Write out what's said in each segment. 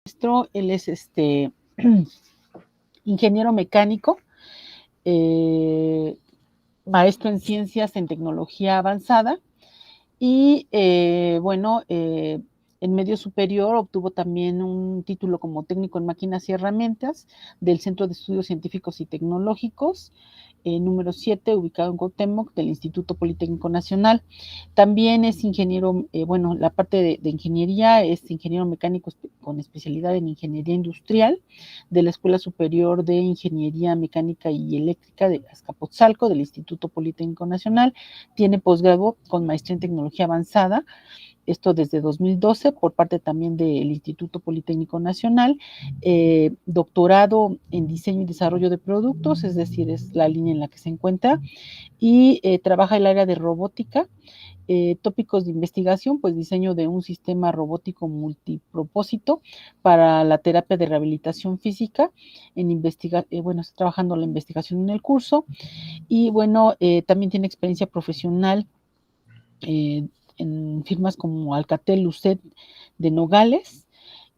maestro, él es ingeniero mecánico, maestro en ciencias en tecnología avanzada y bueno, en medio superior obtuvo también un título como técnico en máquinas y herramientas del Centro de Estudios Científicos y Tecnológicos, número 7, ubicado en Cuauhtémoc, del Instituto Politécnico Nacional. También es ingeniero, bueno, la parte de ingeniería es ingeniero mecánico con especialidad en ingeniería industrial de la Escuela Superior de Ingeniería Mecánica y Eléctrica de Azcapotzalco, del Instituto Politécnico Nacional. Tiene posgrado con maestría en tecnología avanzada, esto desde 2012, por parte también del Instituto Politécnico Nacional, doctorado en diseño y desarrollo de productos, es decir, es la línea en la que se encuentra, y trabaja el área de robótica, tópicos de investigación, pues diseño de un sistema robótico multipropósito para la terapia de rehabilitación física, bueno, está trabajando la investigación en el curso, y bueno, también tiene experiencia profesional en firmas como Alcatel Lucet de Nogales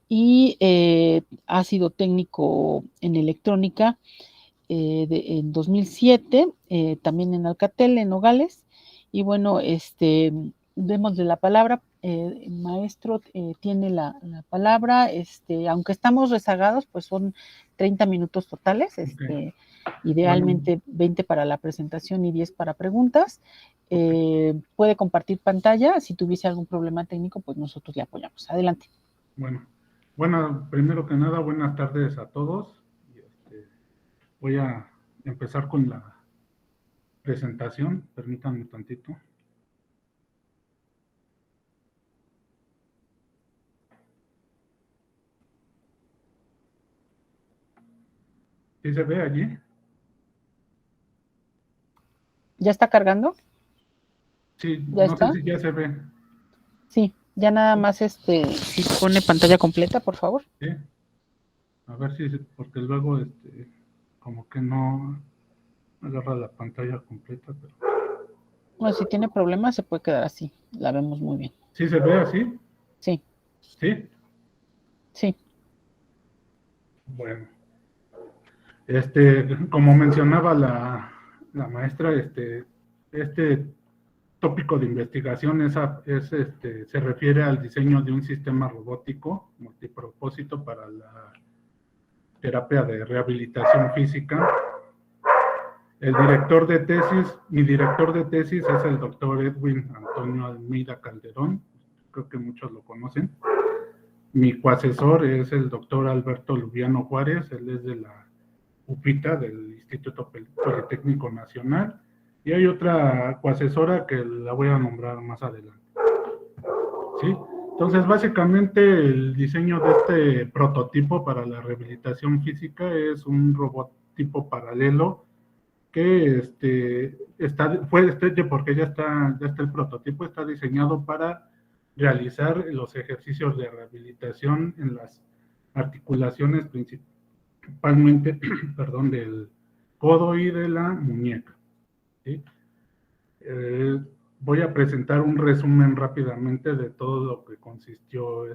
y ha sido técnico en electrónica en 2007, también en Alcatel, en Nogales. Y bueno, démosle la palabra. El maestro tiene la palabra. Aunque estamos rezagados, pues son 30 minutos totales. Okay. Idealmente 20 para la presentación y 10 para preguntas. Puede compartir pantalla. Si tuviese algún problema técnico, pues nosotros le apoyamos. Adelante. Bueno, primero que nada, buenas tardes a todos. Voy a empezar con la presentación. Permítanme tantito. ¿Sí se ve allí? ¿Ya está cargando? Sí, ¿Ya no está? sé si ya se ve. Sí, ya nada más si pone pantalla completa, por favor. ¿Sí? A ver si, porque luego como que no agarra la pantalla completa. Pero... Bueno, si tiene problemas se puede quedar así, la vemos muy bien. ¿Sí se ve así? Sí. ¿Sí? Sí. Bueno. Como mencionaba la maestra, este tópico de investigación se refiere al diseño de un sistema robótico multipropósito para la terapia de rehabilitación física. Mi director de tesis es el doctor Edwin Antonio Almeida Calderón, creo que muchos lo conocen. Mi coasesor es el doctor Alberto Lubiano Juárez, él es de la UPITA, del Instituto Politécnico Nacional, y hay otra coasesora que la voy a nombrar más adelante. ¿Sí? Entonces, básicamente, el diseño de este prototipo para la rehabilitación física es un robot tipo paralelo que porque ya está el prototipo, está diseñado para realizar los ejercicios de rehabilitación en las articulaciones principalmente, perdón, del codo y de la muñeca. ¿Sí? Voy a presentar un resumen rápidamente de todo lo que consistió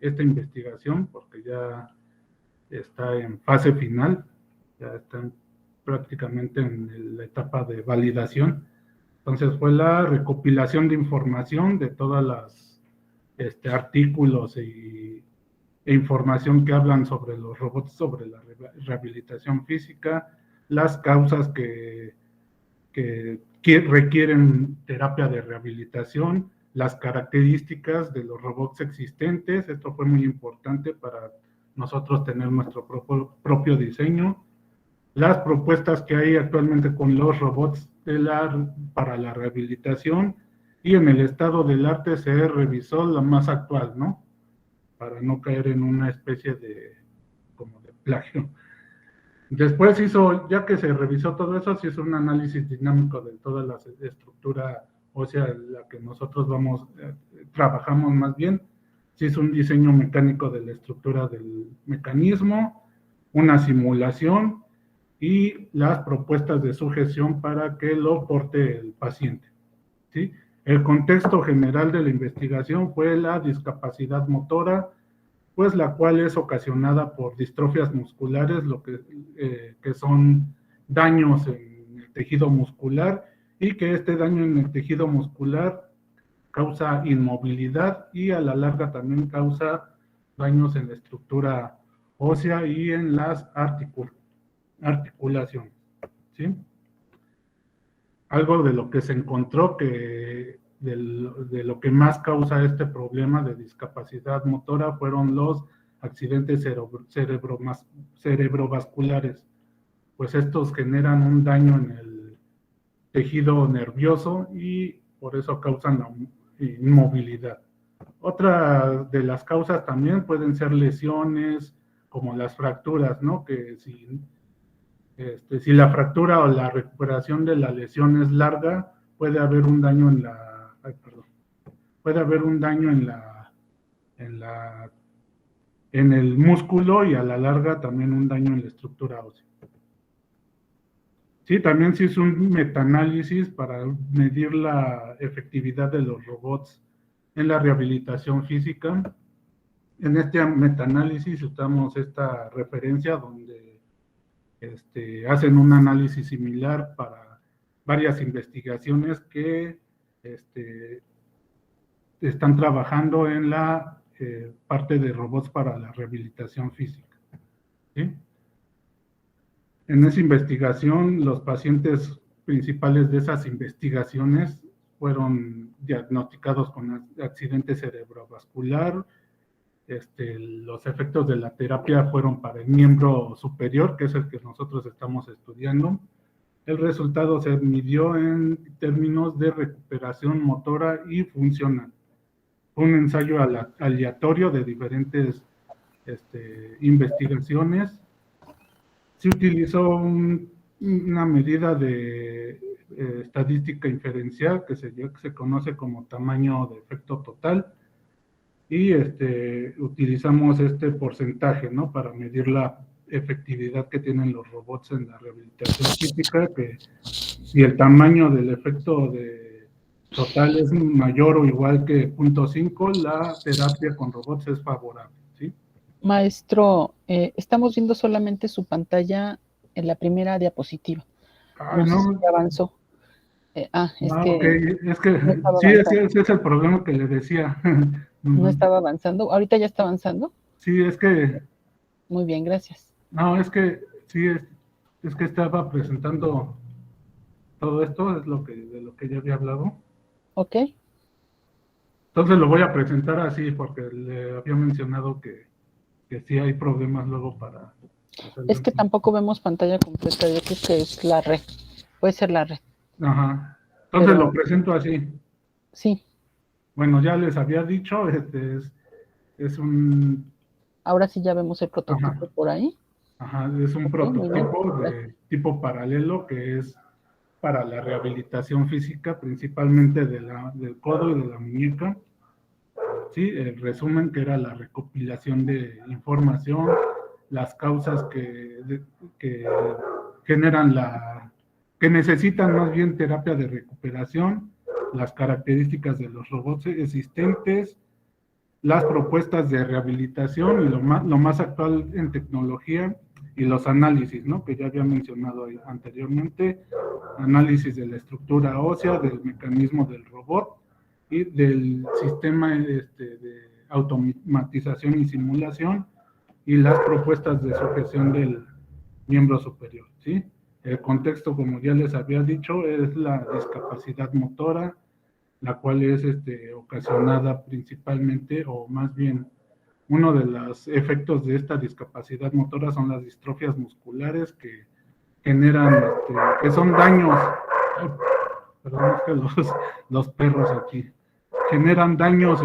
esta investigación, porque ya está en fase final, ya está prácticamente en la etapa de validación. Entonces fue la recopilación de información de todas las artículos e información que hablan sobre los robots, sobre la rehabilitación física, las causas que requieren terapia de rehabilitación, las características de los robots existentes. Esto fue muy importante para nosotros tener nuestro propio diseño, las propuestas que hay actualmente con los robots para la rehabilitación, y en el estado del arte se revisó la más actual, ¿no? Para no caer en una especie como de plagio. Después ya que se revisó todo eso, se hizo un análisis dinámico de toda la estructura ósea, la que nosotros trabajamos más bien. Se hizo un diseño mecánico de la estructura del mecanismo, una simulación y las propuestas de sujeción para que lo porte el paciente. ¿Sí? El contexto general de la investigación fue la discapacidad motora pues la cual es ocasionada por distrofias musculares, lo que son daños en el tejido muscular, y que este daño en el tejido muscular causa inmovilidad y a la larga también causa daños en la estructura ósea y en las articulaciones, ¿sí? Algo de lo que se encontró de lo que más causa este problema de discapacidad motora fueron los accidentes cerebrovasculares, pues estos generan un daño en el tejido nervioso y por eso causan la inmovilidad. Otra de las causas también pueden ser lesiones como las fracturas, ¿no? Que si la fractura o la recuperación de la lesión es larga, puede haber un daño puede haber un daño en el músculo y a la larga también un daño en la estructura ósea. Sí, también se hizo un metaanálisis para medir la efectividad de los robots en la rehabilitación física. En este metaanálisis usamos esta referencia donde hacen un análisis similar para varias investigaciones que están trabajando en la parte de robots para la rehabilitación física, ¿sí? En esa investigación, los pacientes principales de esas investigaciones fueron diagnosticados con accidente cerebrovascular. Los efectos de la terapia fueron para el miembro superior, que es el que nosotros estamos estudiando. El resultado se midió en términos de recuperación motora y funcional. Fue un ensayo aleatorio de diferentes investigaciones. Se utilizó una medida de estadística inferencial que se conoce como tamaño de efecto total, y utilizamos este porcentaje, ¿no? Para medir la efectividad que tienen los robots en la rehabilitación física, que si el tamaño del efecto total es mayor o igual que 0.5, la terapia con robots es favorable, ¿sí? Maestro, estamos viendo solamente su pantalla en la primera diapositiva. No sé si avanzó. Okay. Es que no sí, ese es el problema que le decía. No estaba avanzando. ¿Ahorita ya está avanzando? Sí, es que... Muy bien, gracias. No, es que sí, es que estaba presentando todo esto, es de lo que ya había hablado. Ok. Entonces lo voy a presentar así porque le había mencionado que sí hay problemas luego para... Es que tampoco vemos pantalla completa, yo creo que es la red. Puede ser la red. Ajá. Entonces lo presento así. Sí. Bueno, ya les había dicho, es un... Ahora sí ya vemos el prototipo por ahí. Ajá, es un prototipo de tipo paralelo que es para la rehabilitación física, principalmente del codo y de la muñeca. Sí, el resumen que era la recopilación de información, las causas que generan que necesitan más bien terapia de recuperación, las características de los robots existentes, las propuestas de rehabilitación y lo más actual en tecnología y los análisis, ¿no? Que ya había mencionado anteriormente, análisis de la estructura ósea, del mecanismo del robot y del sistema de automatización y simulación y las propuestas de sujeción del miembro superior, ¿sí? El contexto, como ya les había dicho, es la discapacidad motora, la cual es ocasionada principalmente, o más bien, uno de los efectos de esta discapacidad motora son las distrofias musculares que generan, que son daños, perdón, es que los perros aquí, generan daños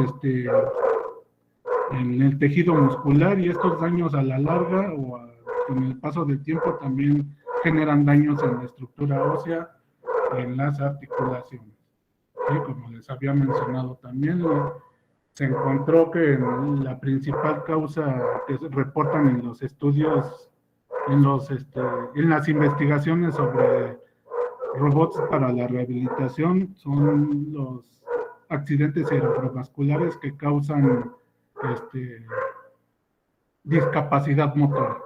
en el tejido muscular, y estos daños a la larga o con el paso del tiempo también generan daños en la estructura ósea y en las articulaciones. ¿Sí? Como les había mencionado también, se encontró que la principal causa que se reportan en los estudios, en las investigaciones sobre robots para la rehabilitación, son los accidentes cerebrovasculares que causan discapacidad motora.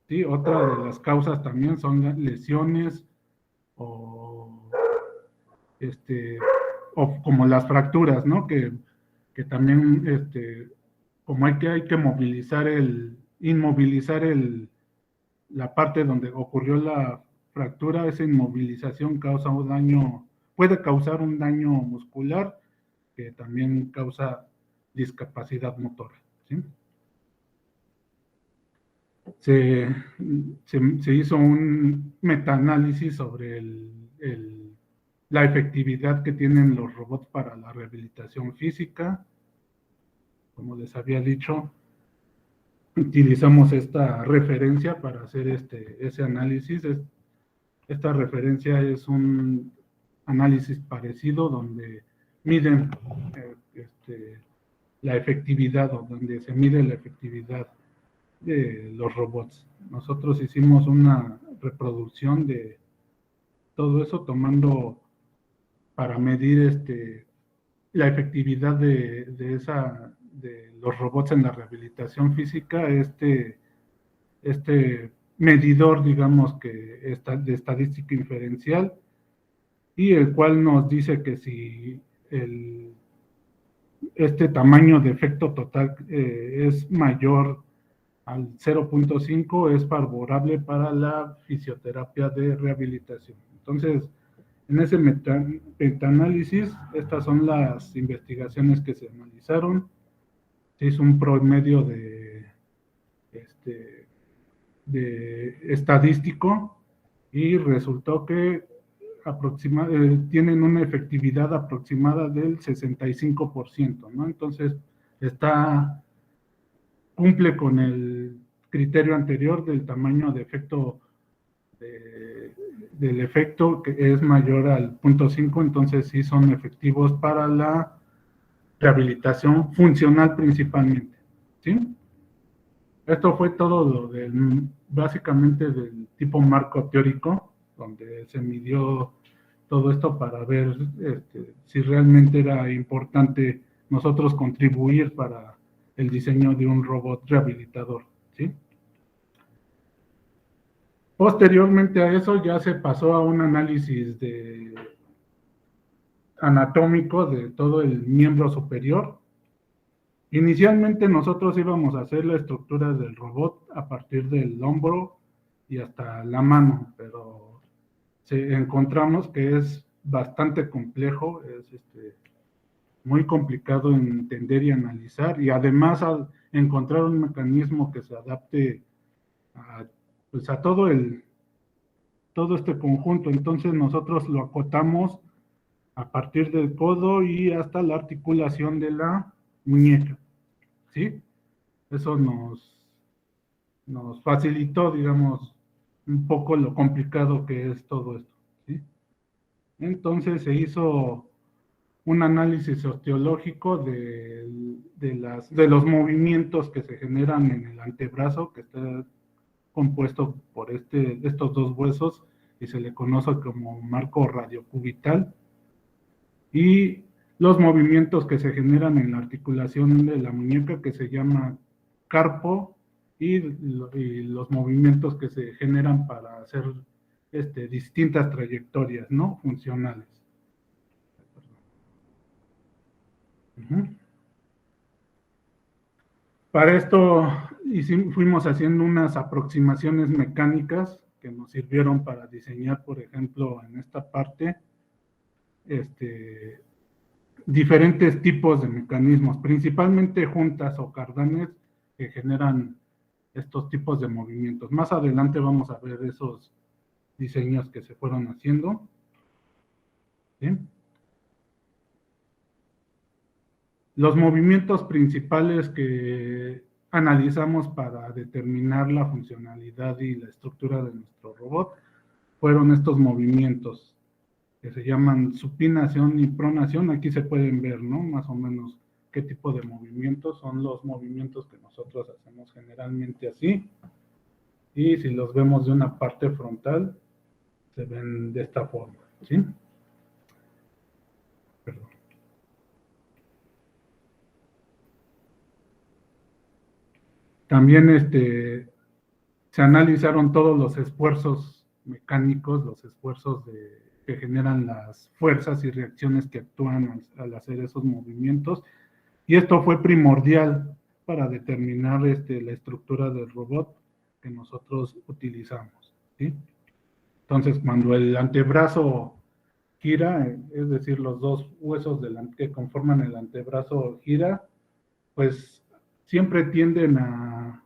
¿Sí? Otra de las causas también son lesiones o, o como las fracturas, ¿no? Que también, como hay que inmovilizar la parte donde ocurrió la fractura, esa inmovilización causa un daño, puede causar un daño muscular que también causa discapacidad motora, ¿sí? Se hizo un metaanálisis sobre la efectividad que tienen los robots para la rehabilitación física. Como les había dicho, utilizamos esta referencia para hacer ese análisis. Esta referencia es un análisis parecido donde miden la efectividad o donde se mide la efectividad de los robots. Nosotros hicimos una reproducción de todo eso tomando para medir la efectividad de los robots en la rehabilitación física, este medidor, digamos, que está de estadística inferencial, y el cual nos dice que si este tamaño de efecto total es mayor al 0.5, es favorable para la fisioterapia de rehabilitación. Entonces, en ese metaanálisis, estas son las investigaciones que se analizaron. Se hizo un promedio de estadístico y resultó que tienen una efectividad aproximada del 65%, ¿no? Entonces, cumple con el criterio anterior del tamaño de efecto del efecto que es mayor al 0.5, entonces sí son efectivos para la rehabilitación funcional principalmente, ¿sí? Esto fue todo básicamente del tipo marco teórico, donde se midió todo esto para ver si realmente era importante nosotros contribuir para el diseño de un robot rehabilitador, ¿sí? Posteriormente a eso ya se pasó a un análisis anatómico de todo el miembro superior. Inicialmente nosotros íbamos a hacer la estructura del robot a partir del hombro y hasta la mano, pero encontramos que es bastante complejo, es muy complicado entender y analizar, y además al encontrar un mecanismo que se adapte a, pues a todo este conjunto. Entonces nosotros lo acotamos a partir del codo y hasta la articulación de la muñeca, ¿sí? Eso nos facilitó, digamos, un poco lo complicado que es todo esto, ¿sí? Entonces se hizo un análisis osteológico de los movimientos que se generan en el antebrazo, que está compuesto por estos dos huesos, y se le conoce como marco radiocubital, y los movimientos que se generan en la articulación de la muñeca, que se llama carpo, y los movimientos que se generan para hacer distintas trayectorias, ¿no? Funcionales. Para esto fuimos haciendo unas aproximaciones mecánicas que nos sirvieron para diseñar, por ejemplo, en esta parte, diferentes tipos de mecanismos, principalmente juntas o cardanes que generan estos tipos de movimientos. Más adelante vamos a ver esos diseños que se fueron haciendo. ¿Sí? Los movimientos principales que analizamos para determinar la funcionalidad y la estructura de nuestro robot fueron estos movimientos que se llaman supinación y pronación. Aquí se pueden ver, ¿no? Más o menos qué tipo de movimientos son los movimientos que nosotros hacemos generalmente así. Y si los vemos de una parte frontal, se ven de esta forma, ¿sí? Perdón. También se analizaron todos los esfuerzos mecánicos, los esfuerzos que generan las fuerzas y reacciones que actúan al hacer esos movimientos, y esto fue primordial para determinar la estructura del robot que nosotros utilizamos, ¿sí? Entonces, cuando el antebrazo gira, es decir, los dos huesos que conforman el antebrazo gira, pues siempre tienden a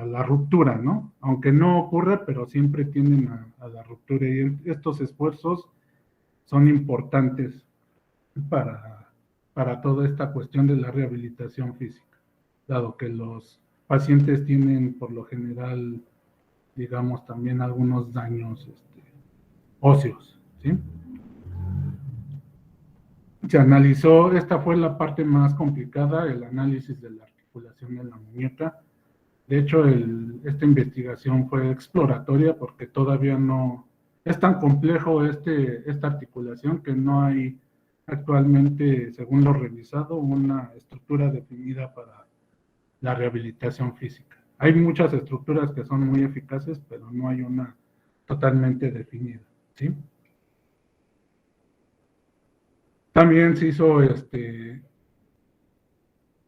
la ruptura, ¿no? Aunque no ocurre, pero siempre tienden a la ruptura, y estos esfuerzos son importantes para toda esta cuestión de la rehabilitación física, dado que los pacientes tienen por lo general, digamos, también algunos daños óseos, ¿sí? Se analizó, esta fue la parte más complicada, el análisis de la articulación de la muñeca. De hecho, esta investigación fue exploratoria porque todavía no es tan complejo esta articulación que no hay actualmente, según lo revisado, una estructura definida para la rehabilitación física. Hay muchas estructuras que son muy eficaces, pero no hay una totalmente definida, ¿sí? También se hizo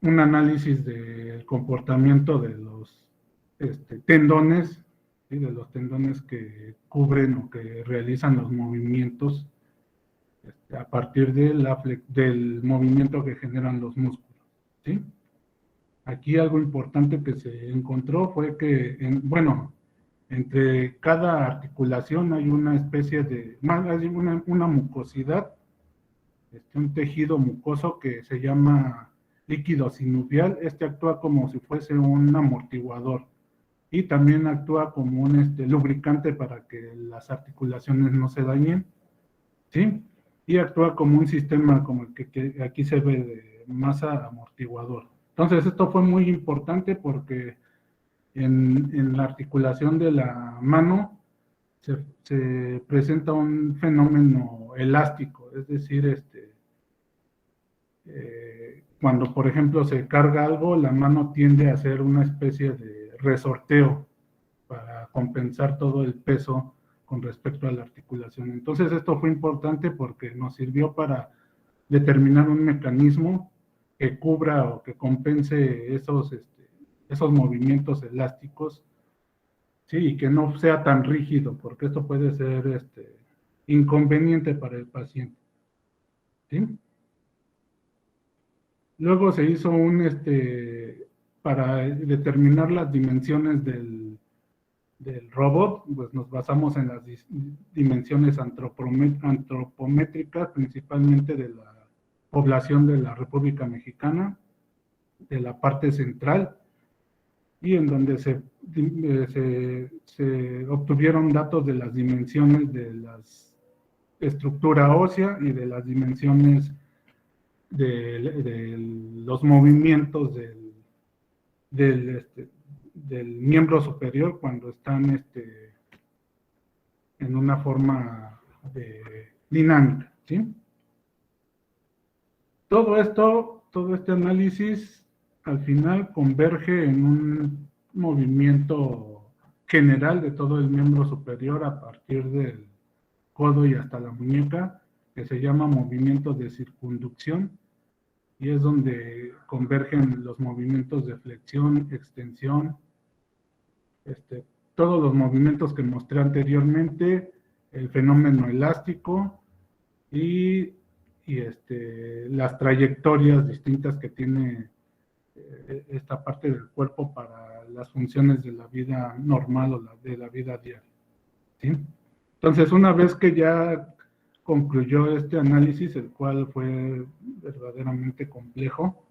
un análisis del comportamiento de los tendones, ¿sí? De los tendones que cubren o que realizan los movimientos a partir del movimiento que generan los músculos, ¿sí? Aquí algo importante que se encontró fue que, entre cada articulación hay una especie hay una mucosidad, un tejido mucoso que se llama líquido sinovial. Actúa como si fuese un amortiguador y también actúa como un lubricante para que las articulaciones no se dañen, ¿sí? Y actúa como un sistema como el que aquí se ve de masa amortiguador. Entonces esto fue muy importante porque en la articulación de la mano se presenta un fenómeno elástico, es decir, cuando por ejemplo se carga algo, la mano tiende a hacer una especie de resorteo para compensar todo el peso con respecto a la articulación. Entonces esto fue importante porque nos sirvió para determinar un mecanismo que cubra o que compense esos movimientos elásticos, sí, y que no sea tan rígido, porque esto puede ser inconveniente para el paciente, ¿sí? Luego se hizo para determinar las dimensiones del robot, pues nos basamos en las dimensiones antropométricas, principalmente de la población de la República Mexicana, de la parte central, y en donde se obtuvieron datos de las dimensiones de la estructura ósea y de las dimensiones de los movimientos del miembro superior cuando están en una forma dinámica, ¿sí? Todo este análisis al final converge en un movimiento general de todo el miembro superior a partir del codo y hasta la muñeca, que se llama movimiento de circunducción, y es donde convergen los movimientos de flexión, extensión, todos los movimientos que mostré anteriormente, el fenómeno elástico y las trayectorias distintas que tiene esta parte del cuerpo para las funciones de la vida normal o de la vida diaria, ¿sí? Entonces, una vez que ya concluyó este análisis, el cual fue verdaderamente complejo,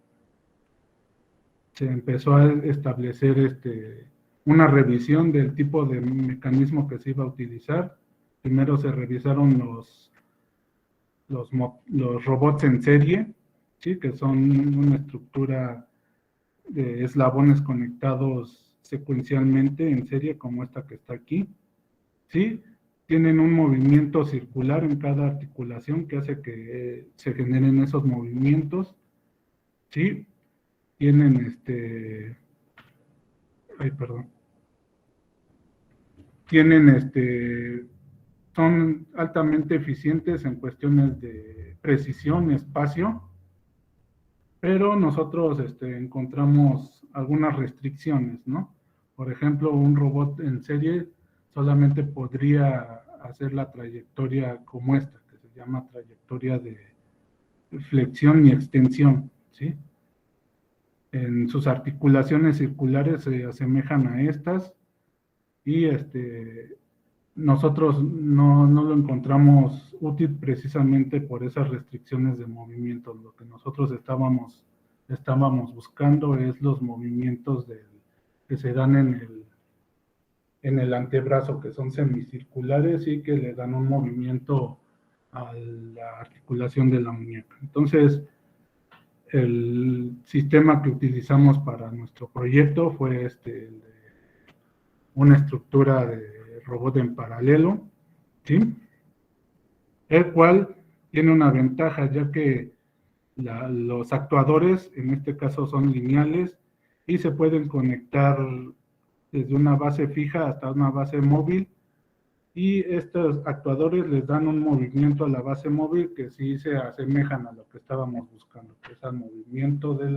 se empezó a establecer una revisión del tipo de mecanismo que se iba a utilizar. Primero se revisaron los robots en serie, ¿sí? Que son una estructura de eslabones conectados secuencialmente en serie, como esta que está aquí, ¿sí? Tienen un movimiento circular en cada articulación que hace que se generen esos movimientos, ¿sí? tienen son altamente eficientes en cuestiones de precisión y espacio, pero nosotros encontramos algunas restricciones, ¿no? Por ejemplo, un robot en serie solamente podría hacer la trayectoria como esta, que se llama trayectoria de flexión y extensión, ¿sí? En sus articulaciones circulares se asemejan a estas y nosotros no lo encontramos útil precisamente por esas restricciones de movimiento. Lo que nosotros estábamos buscando es los movimientos que se dan en el antebrazo, que son semicirculares y que le dan un movimiento a la articulación de la muñeca. Entonces, el sistema que utilizamos para nuestro proyecto fue una estructura de robot en paralelo, ¿sí? El cual tiene una ventaja, ya que los actuadores, en este caso, son lineales y se pueden conectar desde una base fija hasta una base móvil, y estos actuadores les dan un movimiento a la base móvil que sí se asemejan a lo que estábamos buscando, que es el movimiento de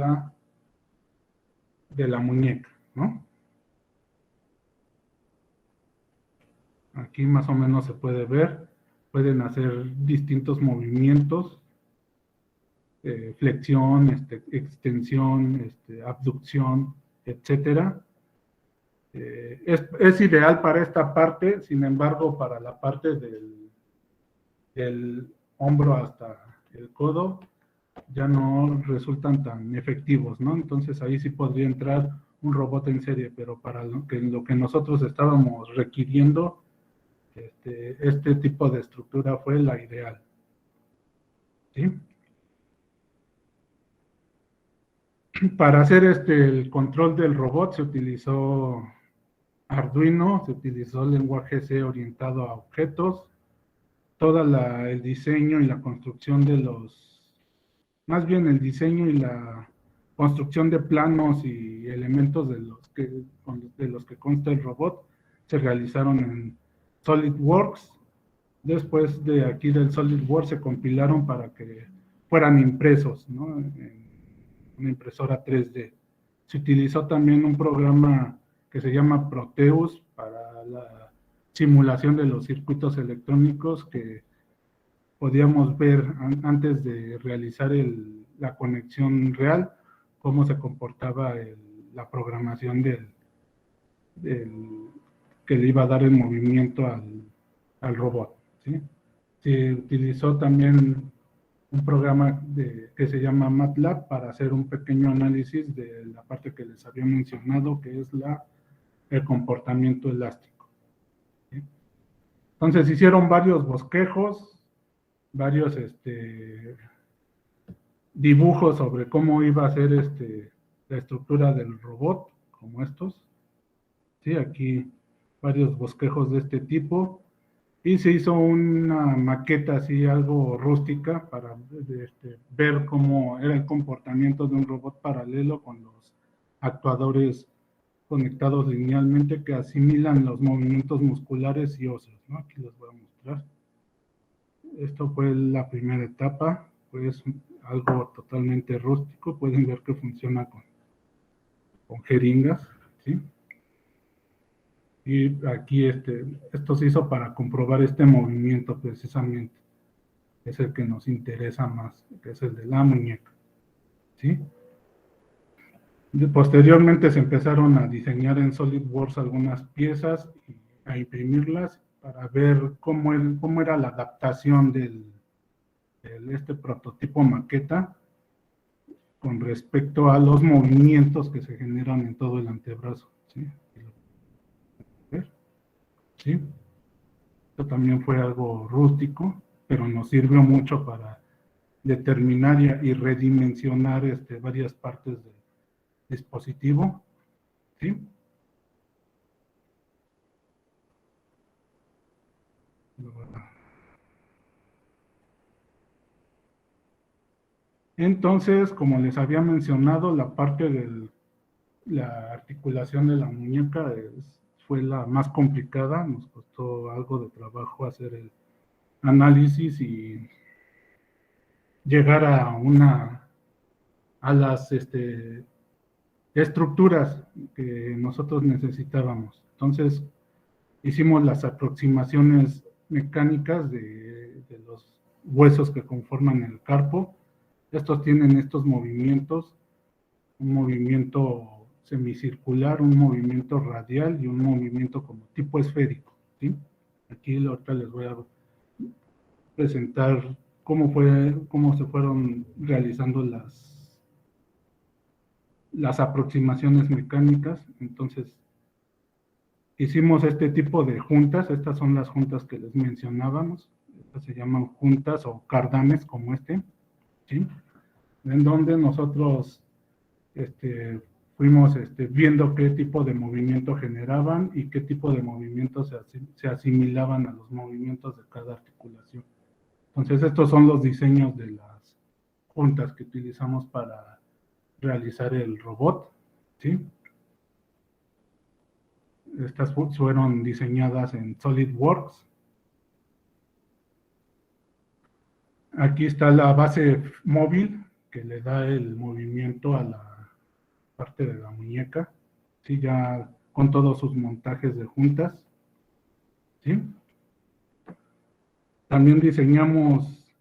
la muñeca, ¿no? Aquí más o menos se puede ver, pueden hacer distintos movimientos, flexión, extensión, abducción, etcétera. Es ideal para esta parte, sin embargo, para la parte del hombro hasta el codo, ya no resultan tan efectivos, ¿no? Entonces ahí sí podría entrar un robot en serie, pero para lo que nosotros estábamos requiriendo, este tipo de estructura fue la ideal, ¿sí? Para hacer el control del robot se utilizó Arduino, se utilizó lenguaje C orientado a objetos, el diseño y la construcción más bien el diseño y la construcción de planos y elementos de los que consta el robot se realizaron en SolidWorks. Después de aquí del SolidWorks se compilaron para que fueran impresos, ¿no? En una impresora 3D. Se utilizó también un programa que se llama Proteus para la simulación de los circuitos electrónicos, que podíamos ver antes de realizar la conexión real, cómo se comportaba la programación que le iba a dar el movimiento al robot, ¿sí? Se utilizó también un programa que se llama MATLAB para hacer un pequeño análisis de la parte que les había mencionado, que es el comportamiento elástico, ¿sí? Entonces hicieron varios bosquejos, varios dibujos sobre cómo iba a ser la estructura del robot, como estos, ¿sí? Aquí varios bosquejos de este tipo, y se hizo una maqueta así algo rústica para ver cómo era el comportamiento de un robot paralelo con los actuadores conectados linealmente que asimilan los movimientos musculares y óseos, ¿no? Aquí les voy a mostrar. Esto fue la primera etapa, pues algo totalmente rústico. Pueden ver que funciona con jeringas, ¿sí? Y aquí esto se hizo para comprobar este movimiento precisamente. Es el que nos interesa más, que es el de la muñeca, ¿sí? Posteriormente se empezaron a diseñar en SolidWorks algunas piezas y a imprimirlas para ver cómo era la adaptación de este prototipo maqueta con respecto a los movimientos que se generan en todo el antebrazo, ¿sí? ¿Sí? Esto también fue algo rústico, pero nos sirvió mucho para determinar y redimensionar varias partes del dispositivo, ¿sí? Entonces, como les había mencionado, la parte de la articulación de la muñeca fue la más complicada. Nos costó algo de trabajo hacer el análisis y llegar a las estructuras que nosotros necesitábamos. Entonces, hicimos las aproximaciones mecánicas de los huesos que conforman el carpo. Estos tienen estos movimientos, un movimiento semicircular, un movimiento radial y un movimiento como tipo esférico, ¿sí? Aquí ahorita les voy a presentar cómo se fueron realizando las aproximaciones mecánicas. Entonces, hicimos este tipo de juntas. Estas son las juntas que les mencionábamos. Estas se llaman juntas o cardames como ¿sí? En donde nosotros fuimos viendo qué tipo de movimiento generaban y qué tipo de movimientos se asimilaban a los movimientos de cada articulación. Entonces, estos son los diseños de las juntas que utilizamos para realizar el robot, ¿sí? Estas fueron diseñadas en SolidWorks. Aquí está la base móvil que le da el movimiento a la parte de la muñeca, ¿sí? Ya con todos sus montajes de juntas, ¿sí? También diseñamos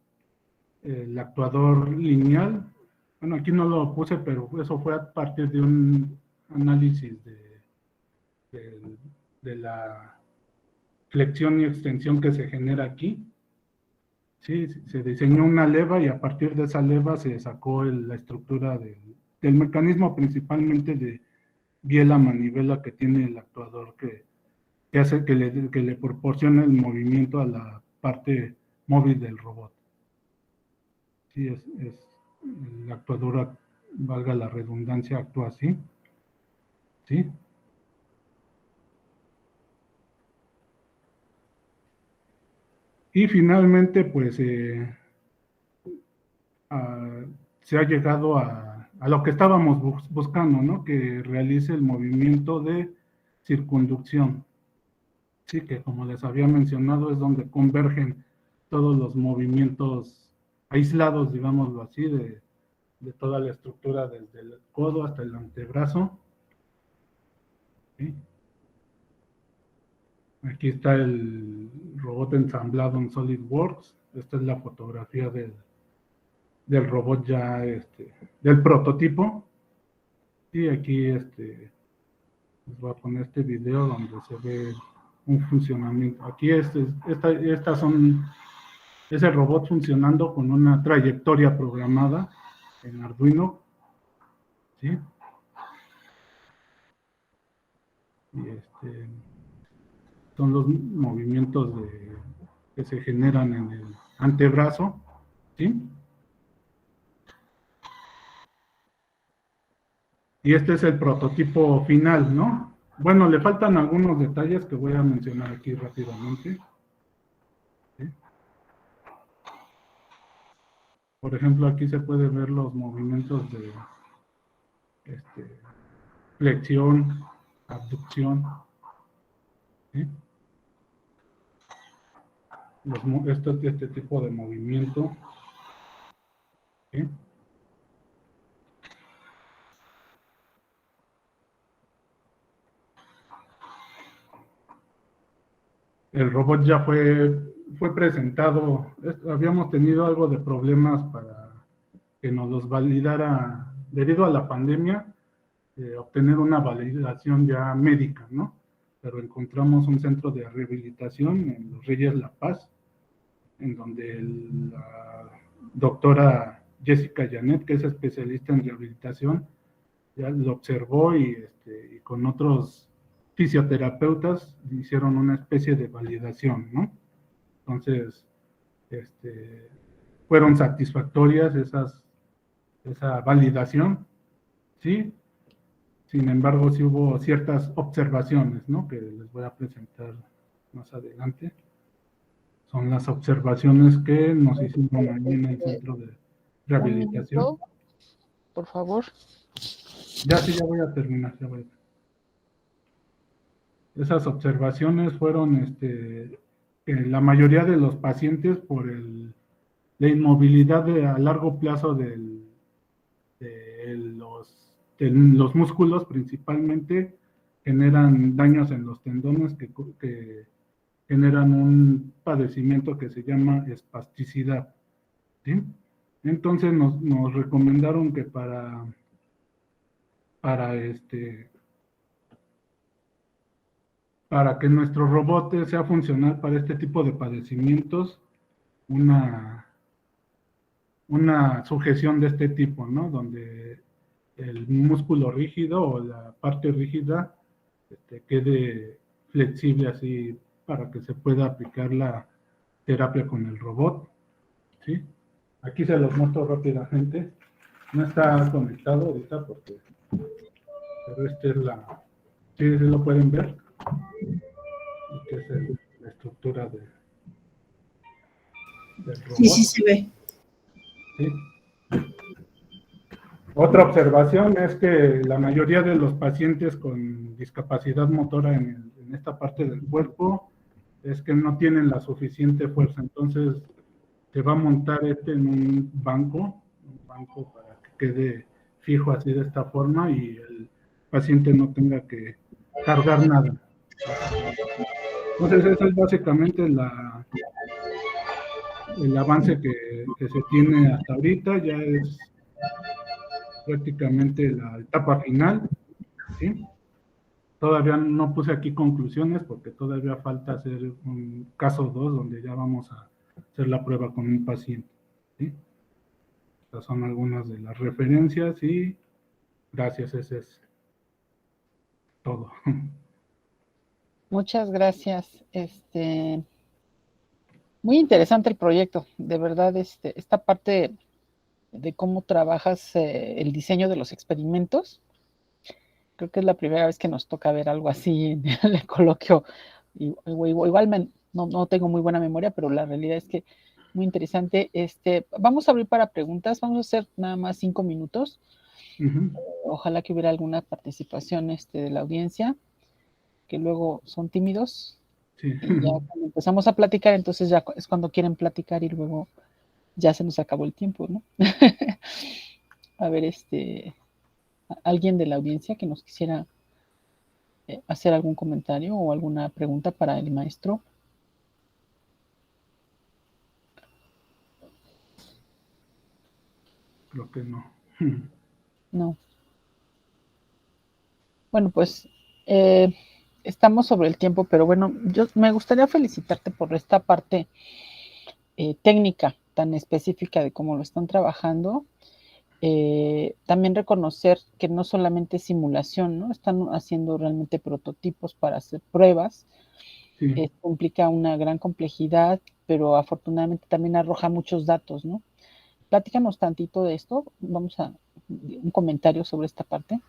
el actuador lineal. Bueno, aquí no lo puse, pero eso fue a partir de un análisis de la flexión y extensión que se genera aquí. Sí, se diseñó una leva y a partir de esa leva se sacó la estructura del mecanismo, principalmente de biela manivela que tiene el actuador, que hace que le proporcione el movimiento a la parte móvil del robot. Sí, la actuadora, valga la redundancia, actúa así. ¿Sí? Y finalmente, pues, se ha llegado a lo que estábamos buscando, ¿no? Que realice el movimiento de circunducción. Sí, que como les había mencionado, es donde convergen todos los movimientos aislados, digámoslo así, de toda la estructura desde el codo hasta el antebrazo. ¿Sí? Aquí está el robot ensamblado en SolidWorks. Esta es la fotografía del robot ya, del prototipo. Y aquí les voy a poner este video donde se ve un funcionamiento. Aquí estas son, es el robot funcionando con una trayectoria programada en Arduino. ¿Sí? Y son los movimientos que se generan en el antebrazo. ¿Sí? Y este es el prototipo final, ¿no? Bueno, le faltan algunos detalles que voy a mencionar aquí rápidamente. ¿Sí? Por ejemplo, aquí se puede ver los movimientos de flexión, abducción. ¿Sí? Este tipo de movimiento. ¿Sí? El robot ya fue presentado. Habíamos tenido algo de problemas para que nos los validara debido a la pandemia, obtener una validación ya médica, ¿no? Pero encontramos un centro de rehabilitación en Los Reyes La Paz, en donde la doctora Jessica Janet, que es especialista en rehabilitación, ya lo observó y con otros fisioterapeutas hicieron una especie de validación, ¿no? Entonces, fueron satisfactorias esa validación, ¿sí? Sin embargo, sí hubo ciertas observaciones, ¿no? Que les voy a presentar más adelante. Son las observaciones que nos hicieron ahí en el centro de Un rehabilitación. minuto, por favor. Ya sí, ya voy a terminar. Esas observaciones fueron que la mayoría de los pacientes por la inmovilidad a largo plazo de los músculos principalmente generan daños en los tendones que generan un padecimiento que se llama espasticidad, ¿sí? Entonces nos recomendaron que para que nuestro robot sea funcional para este tipo de padecimientos, una sujeción de este tipo, ¿no? Donde el músculo rígido o la parte rígida quede flexible así para que se pueda aplicar la terapia con el robot, ¿sí? Aquí se los muestro rápidamente. No está conectado ahorita porque, pero es sí, sí lo pueden ver. Que es la estructura del robot. Sí, sí se ve. ¿Sí? Otra observación es que la mayoría de los pacientes con discapacidad motora en esta parte del cuerpo es que no tienen la suficiente fuerza. Entonces se va a montar en un banco para que quede fijo así de esta forma y el paciente no tenga que cargar nada. Entonces eso es básicamente el avance que se tiene hasta ahorita. Ya es prácticamente la etapa final, ¿sí? Todavía no puse aquí conclusiones porque todavía falta hacer un caso 2 donde ya vamos a hacer la prueba con un paciente, ¿sí? Estas son algunas de las referencias y gracias, ese es todo. Muchas gracias. Muy interesante el proyecto, de verdad, esta parte de cómo trabajas el diseño de los experimentos. Creo que es la primera vez que nos toca ver algo así en el coloquio. Igual no tengo muy buena memoria, pero la realidad es que muy interesante. Vamos a abrir para preguntas, vamos a hacer nada más 5 minutos. Ojalá que hubiera alguna participación de la audiencia, que luego son tímidos. Sí. Y ya cuando empezamos a platicar, entonces ya es cuando quieren platicar y luego ya se nos acabó el tiempo, ¿no? A ver, alguien de la audiencia que nos quisiera hacer algún comentario o alguna pregunta para el maestro. Creo que no. No. Bueno, pues estamos sobre el tiempo, pero bueno, yo me gustaría felicitarte por esta parte técnica tan específica de cómo lo están trabajando. También reconocer que no solamente es simulación, ¿no? Están haciendo realmente prototipos para hacer pruebas. Sí. Esto implica una gran complejidad, pero afortunadamente también arroja muchos datos, ¿no? Platícanos tantito de esto. Vamos a un comentario sobre esta parte.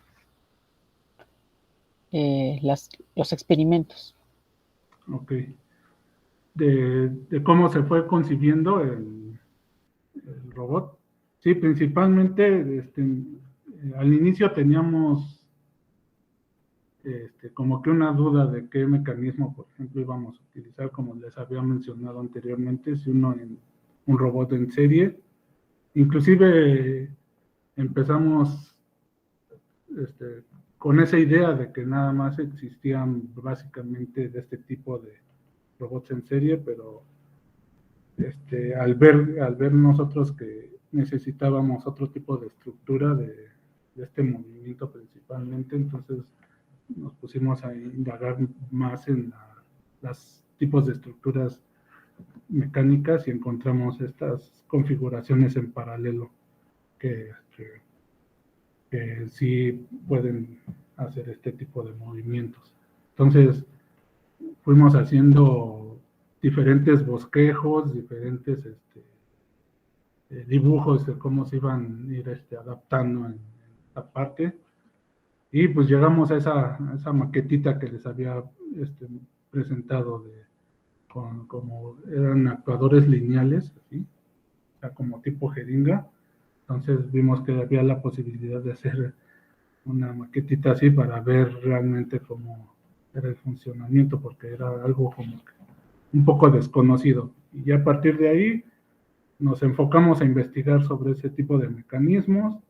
Los experimentos. Ok. De cómo se fue concibiendo el robot. Sí, principalmente al inicio teníamos como que una duda de qué mecanismo, por ejemplo, íbamos a utilizar, como les había mencionado anteriormente, si un robot en serie. Inclusive empezamos con esa idea de que nada más existían básicamente de este tipo de robots en serie, pero al ver nosotros que necesitábamos otro tipo de estructura de este movimiento principalmente, entonces nos pusimos a indagar más en los tipos de estructuras mecánicas y encontramos estas configuraciones en paralelo que sí pueden hacer este tipo de movimientos. Entonces, fuimos haciendo diferentes bosquejos, diferentes dibujos de cómo se iban a ir adaptando en esta parte. Y pues llegamos a esa maquetita que les había presentado como eran actuadores lineales, ¿sí? O sea, como tipo jeringa. Entonces vimos que había la posibilidad de hacer una maquetita así para ver realmente cómo era el funcionamiento, porque era algo como un poco desconocido. Y ya a partir de ahí nos enfocamos a investigar sobre ese tipo de mecanismos,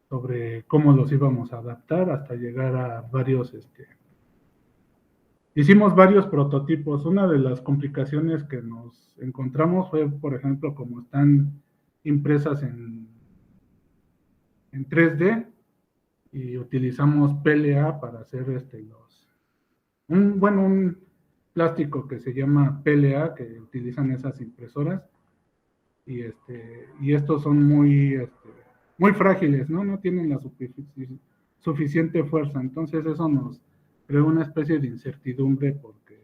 sobre cómo los íbamos a adaptar hasta llegar a varios, hicimos varios prototipos. Una de las complicaciones que nos encontramos fue, por ejemplo, como están impresas en 3D y utilizamos PLA para hacer un plástico que se llama PLA que utilizan esas impresoras y estos son muy frágiles, ¿no? No tienen la suficiente fuerza. Entonces eso nos creó una especie de incertidumbre porque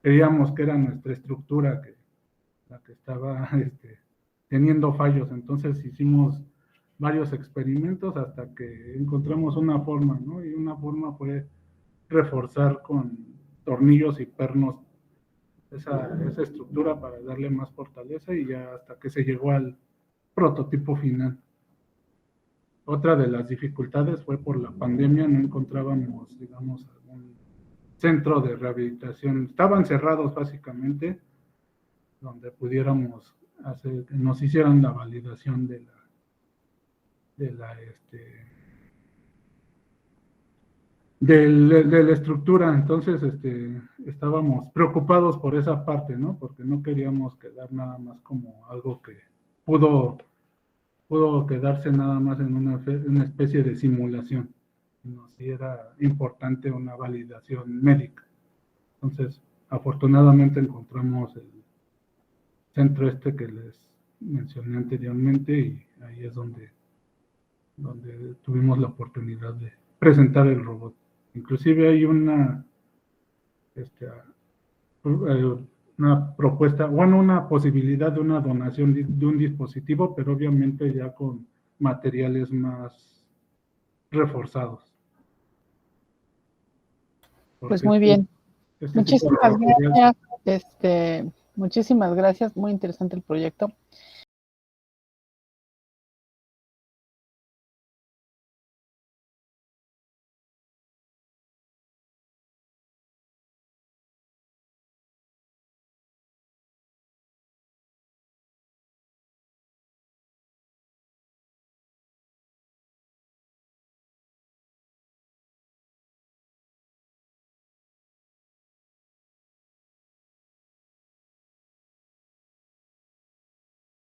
creíamos que era nuestra estructura la que estaba teniendo fallos. Entonces hicimos varios experimentos hasta que encontramos una forma, ¿no? Y una forma fue reforzar con tornillos y pernos esa estructura para darle más fortaleza y ya hasta que se llegó al prototipo final. Otra de las dificultades fue por la pandemia, no encontrábamos, digamos, algún centro de rehabilitación. Estaban cerrados básicamente, donde pudiéramos hacer, que nos hicieran la validación de la estructura. Entonces estábamos preocupados por esa parte, ¿no? Porque no queríamos quedar nada más como algo que pudo quedarse nada más en una especie de simulación, sino si era importante una validación médica. Entonces, afortunadamente encontramos el centro que les mencioné anteriormente y ahí es donde tuvimos la oportunidad de presentar el robot. Inclusive hay una propuesta, bueno, una posibilidad de una donación de un dispositivo, pero obviamente ya con materiales más reforzados. Pues muy bien. Muchísimas gracias. Muchísimas gracias. Muy interesante el proyecto.